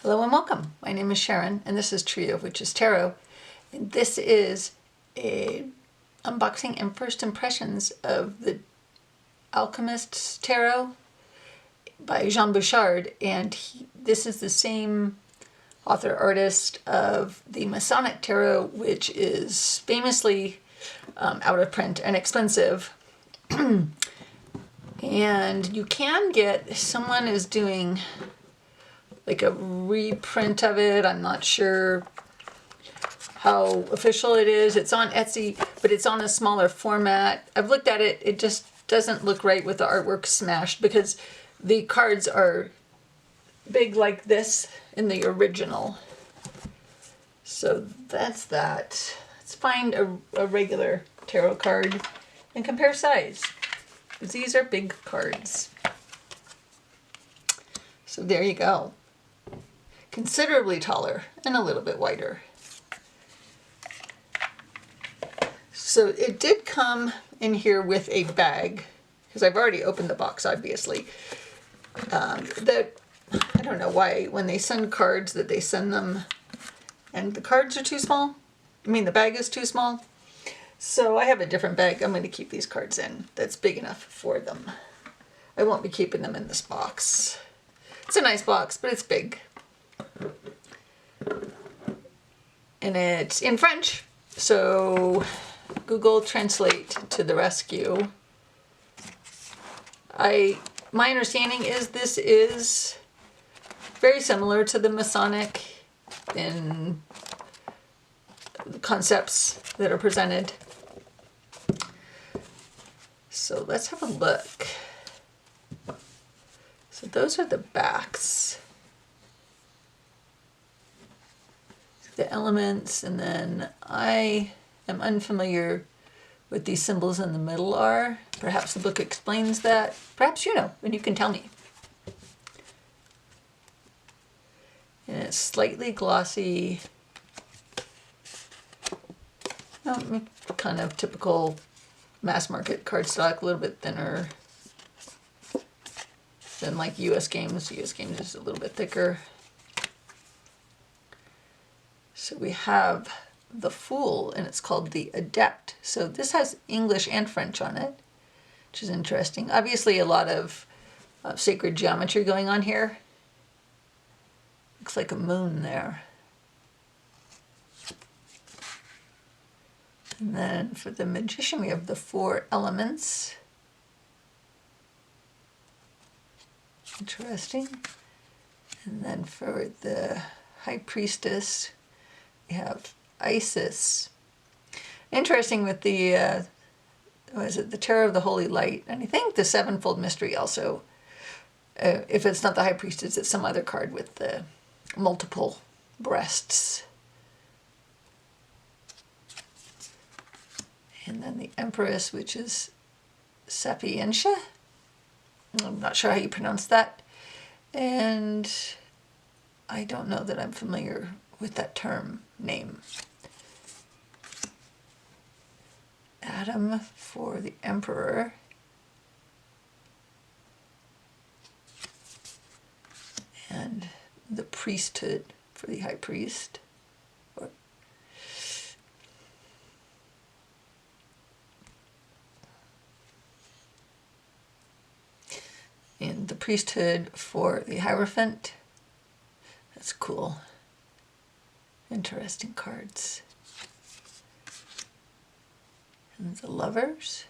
Hello and welcome. My name is Sharon and this is Trio.of.Witches Tarot. And this is a unboxing and first impressions of the Alchimistes Tarot by Beauchard, and this is the same author artist of the Masonic Tarot, which is famously out of print and expensive. And you can get, someone is doing like a reprint of it. I'm not sure how official it is. It's on Etsy, but it's on a smaller format. I've looked at it. It just doesn't look right with the artwork smashed because the cards are big like this in the original. So that's that. Let's find a regular tarot card and compare size, because these are big cards. So there you go. Considerably taller and a little bit wider. So it did come in here with a bag, because I've already opened the box, obviously. That I don't know why when they send cards that they send them and the cards are too small. I mean, the bag is too small. So I have a different bag I'm going to keep these cards in that's big enough for them. I won't be keeping them in this box. It's a nice box, but it's big. And it's in French, so Google Translate to the rescue. My understanding is this is very similar to the Masonic in the concepts that are presented. So let's have a look. So those are the backs. The elements, and then I am unfamiliar what these symbols in the middle are. Perhaps the book explains that. Perhaps you know, and you can tell me. And it's slightly glossy. Kind of typical mass market cardstock, a little bit thinner than like US Games. US Games is a little bit thicker. So we have the Fool, and it's called the Adept. So this has English and French on it, which is interesting. Obviously a lot of sacred geometry going on here. Looks like a moon there. And then for the Magician, we have the 4 elements. Interesting. And then for the High Priestess, we have Isis. Interesting with the, the Terror of the Holy Light. And I think the Sevenfold Mystery also, if it's not the High Priestess, it's some other card with the multiple breasts. And then the Empress, which is Sapientia. I'm not sure how you pronounce that. And I don't know that I'm familiar with that term name. Adam for the Emperor. And the Priesthood for the High Priest. And the Priesthood for the Hierophant. That's cool. Interesting cards. And the Lovers.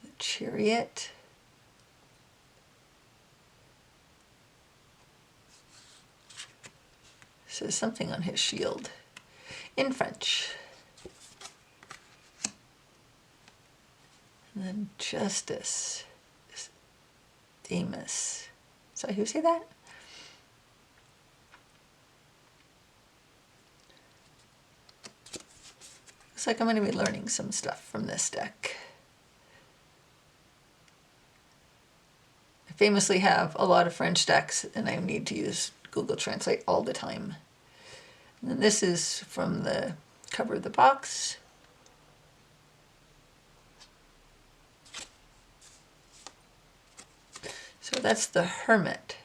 The Chariot. Says something on his shield in French. And then Justice. Demas. Is that how you say that? Looks like I'm going to be learning some stuff from this deck. I famously have a lot of French decks, and I need to use Google Translate all the time. And then this is from the cover of the box. So that's the Hermit.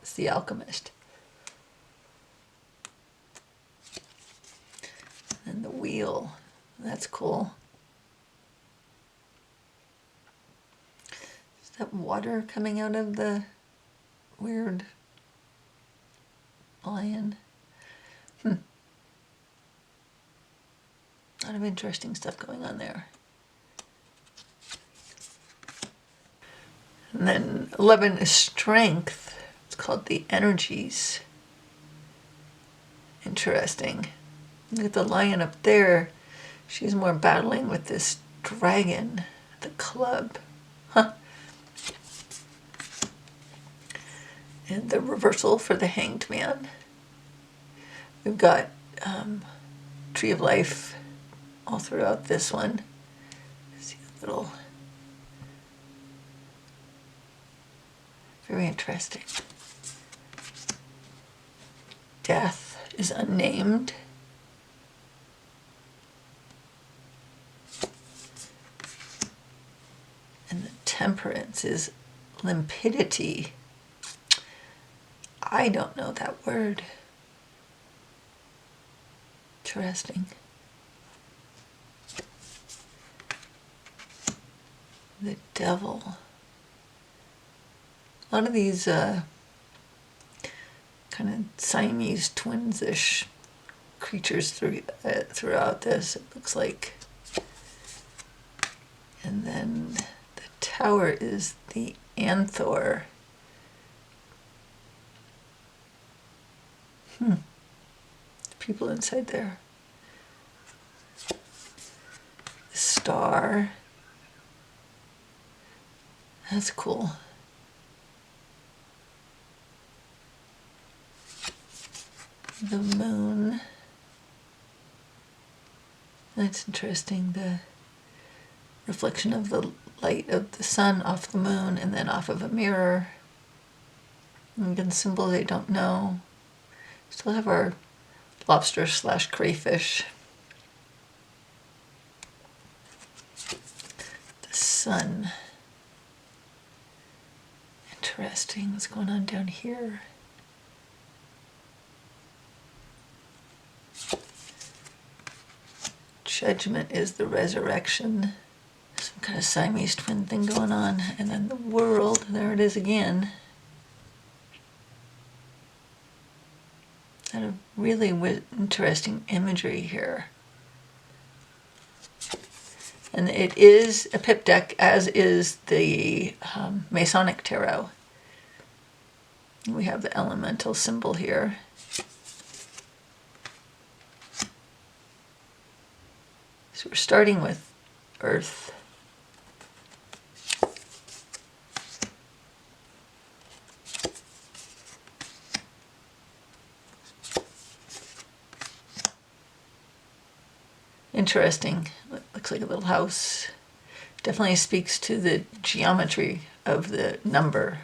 It's the Alchemist. And the Wheel. That's cool. Is that water coming out of the weird lion? A lot of interesting stuff going on there. And then 11 is Strength. It's called the Energies. Interesting. Look at the lion up there. She's more battling with this dragon, the club. Huh. And the reversal for the Hanged Man. We've got Tree of Life all throughout this one. See a little... Very interesting. Death is unnamed. And the Temperance is limpidity. I don't know that word. Interesting. The Devil. A lot of these kind of Siamese twins-ish creatures throughout this, it looks like. And then the Tower is the Anthor. People inside there. The Star. That's cool. The Moon. That's interesting. The reflection of the light of the sun off the moon and then off of a mirror. And again, symbols I don't know. Still have our lobster / crayfish. The Sun. Interesting. What's going on down here? Judgment is the resurrection. Some kind of Siamese twin thing going on. And then the World, there it is again. Kind of really interesting imagery here. And it is a pip deck, as is the Masonic Tarot. We have the elemental symbol here. So we're starting with Earth. Interesting. Looks like a little house. Definitely speaks to the geometry of the number,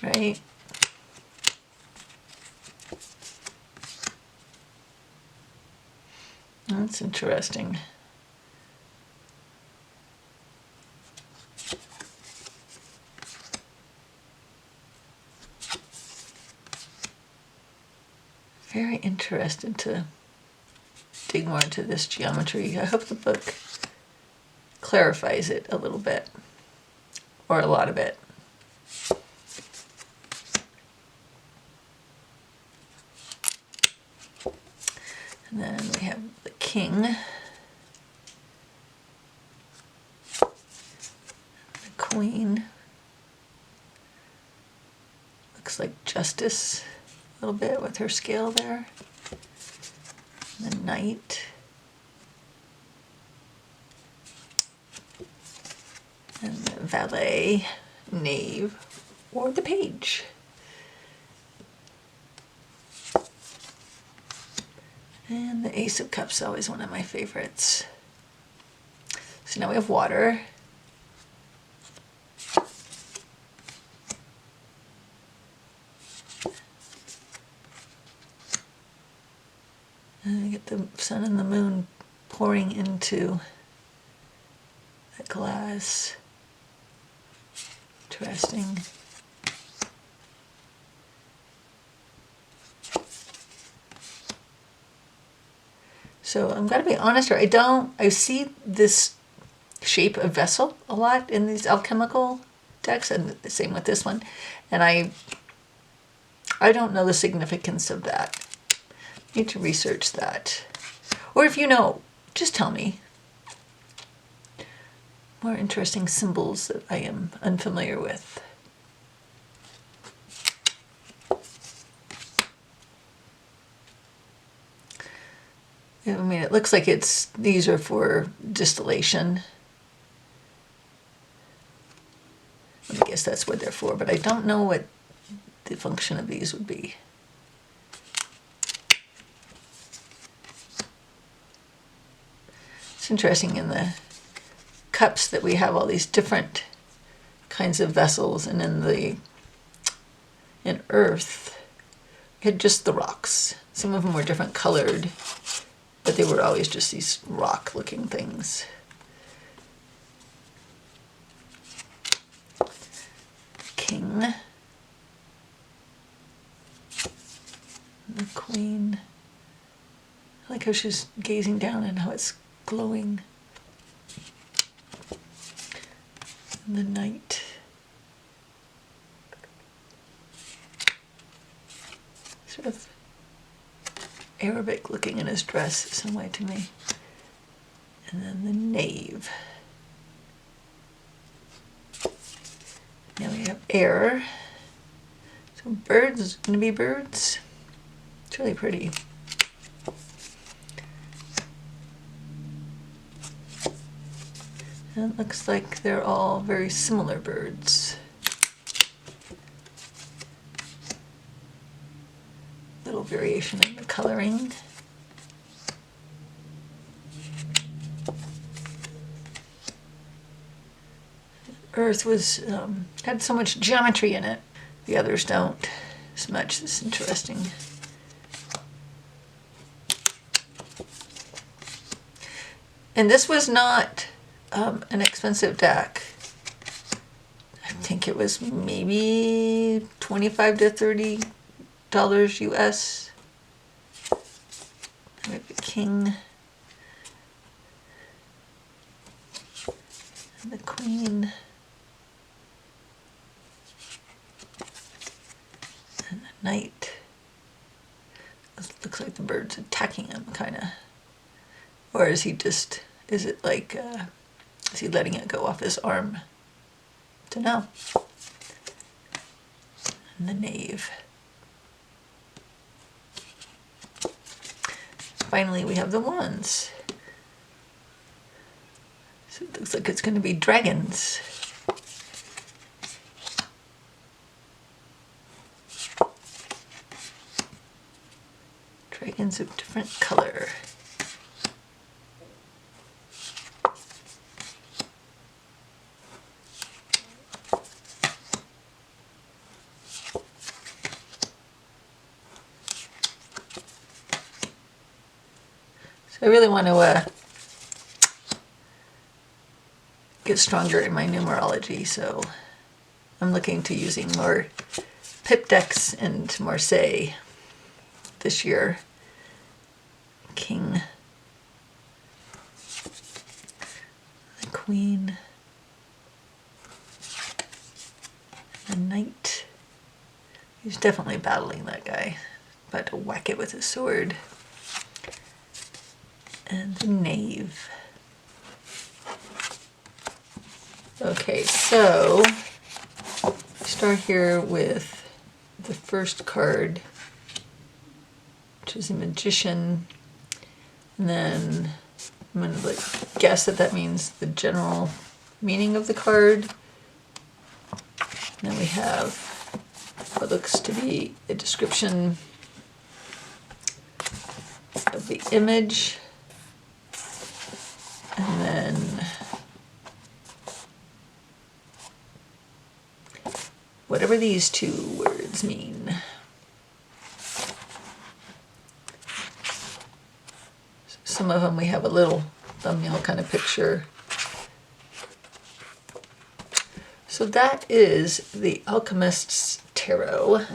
right? That's interesting. Very interested to dig more into this geometry. I hope the book clarifies it a little bit, or a lot of it. And then we have the King, the Queen. Looks like Justice a little bit with her scale there. The Knight. And the Valet, Knave, or the Page. And the Ace of Cups, always one of my favorites. So now we have water. And I get the sun and the moon pouring into that glass. Interesting. So I'm gonna be honest here, I see this shape of vessel a lot in these alchemical decks, and the same with this one. And I don't know the significance of that. Need to research that. Or if you know, just tell me. More interesting symbols that I am unfamiliar with. I mean, it looks like these are for distillation. I guess that's what they're for, but I don't know what the function of these would be. It's interesting in the cups that we have all these different kinds of vessels, and in earth, we had just the rocks. Some of them were different colored, but they were always just these rock-looking things. King. The queen. I like how she's gazing down and how it's glowing. And the knight. Sort of Arabic looking in his dress some way to me. And then the knave. Now we have air. So birds, gonna be birds. It's really pretty. And it looks like they're all very similar birds. Little variation in the coloring. Earth was had so much geometry in it. The others don't as much. This is interesting. And this was not an expensive deck. I think it was maybe $25 to $30 US. We have the king and the queen and the knight. This looks like the bird's attacking him, kind of. Or is he just, is it like, is he letting it go off his arm? Don't know. And the knave. Finally, we have the wands. So it looks like it's going to be dragons. Dragons of different color. So I really want to get stronger in my numerology, so I'm looking to using more pip decks and Marseille this year. King, the queen, the knight. He's definitely battling that guy, about to whack it with his sword. And the knave. Okay, so start here with the first card, which is a magician. And then I'm going to guess that means the general meaning of the card. And then we have what looks to be a description of the image. And then whatever these two words mean. Some of them we have a little thumbnail kind of picture. So that is the Alchemists Tarot.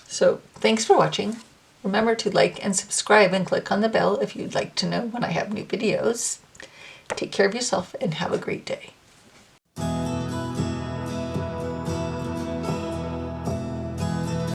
So thanks for watching. Remember to like and subscribe and click on the bell if you'd like to know when I have new videos. Take care of yourself and have a great day.